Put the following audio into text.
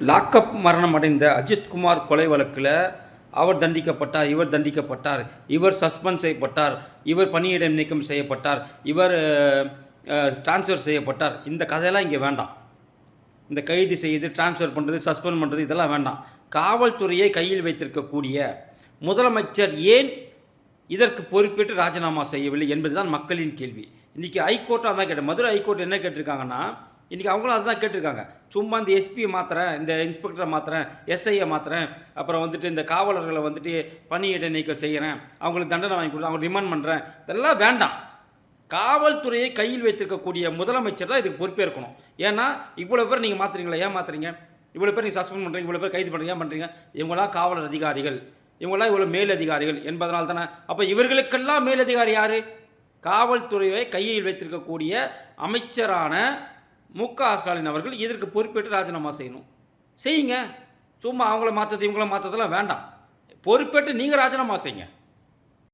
Lockup மரணம் அடைந்த அஜித்குமார் கொலை வழக்கில் அவர் தண்டிக்கப்பட்டார், இவர் தண்டிக்கப்பட்டார், இவர் சஸ்பெண்ட் செய்யப்பட்டார், இவர் பணியிட நீக்கம் செய்யப்பட்டார், இவர் டிரான்ஸ்ஃபர் செய்யப்பட்டார். இந்த கதையெல்லாம் இங்கே வேண்டாம். இந்த கைது செய்து டிரான்ஸ்ஃபர் பண்ணுறது, சஸ்பெண்ட் பண்ணுறது இதெல்லாம் வேண்டாம். காவல்துறையை கையில் வைத்திருக்கக்கூடிய முதலமைச்சர் ஏன் இதற்கு பொறுப்பேற்று ராஜினாமா செய்யவில்லை என்பதுதான் மக்களின் கேள்வி. இன்றைக்கி ஹைகோர்ட்டும் அதான் கேட்டேன். மதுரை ஹைகோர்ட் என்ன கேட்டிருக்காங்கன்னா, இன்றைக்கி அவங்களும் அதுதான் கேட்டிருக்காங்க. சும்மா இந்த எஸ்பியை மாற்றுறேன், இந்த இன்ஸ்பெக்டரை மாற்றுறேன், எஸ்ஐயை மாற்றுறேன், அப்புறம் வந்துட்டு இந்த காவலர்களை வந்துட்டு பணியிட நீக்கம் செய்கிறேன், அவங்களுக்கு தண்டனை வாங்கி கொடுத்து அவங்க ரிமாண்ட் பண்ணுறேன், இதெல்லாம் வேண்டாம். காவல்துறையை கையில் வைத்திருக்கக்கூடிய முதலமைச்சர் தான் இதுக்கு பொறுப்பேற்கணும். ஏன்னா இவ்வளோ பேர் நீங்கள் மாற்றுறீங்களா? ஏன் மாற்றுறீங்க? இவ்வளோ பேர் நீங்கள் சஸ்பெண்ட் பண்ணுறீங்க, இவ்வளோ பேர் கைது பண்ணுறீங்க, ஏன் பண்ணுறீங்க? இவங்களாம் காவலர் அதிகாரிகள், இவங்களாம் இவ்வளோ மேலதிகாரிகள் என்பதனால தானே. அப்போ இவர்களுக்கெல்லாம் மேலதிகாரி யார்? காவல்துறையை கையில் வைத்திருக்கக்கூடிய அமைச்சரான மு.க. ஸ்டாலின் அவர்கள் இதற்கு பொறுப்பேற்று ராஜினாமா செய்யணும். செய்யுங்க. சும்மா அவங்கள மாற்றுறது இவங்கள மாற்றுறதுலாம் வேண்டாம். பொறுப்பேற்று நீங்கள் ராஜினாமா செய்யுங்க.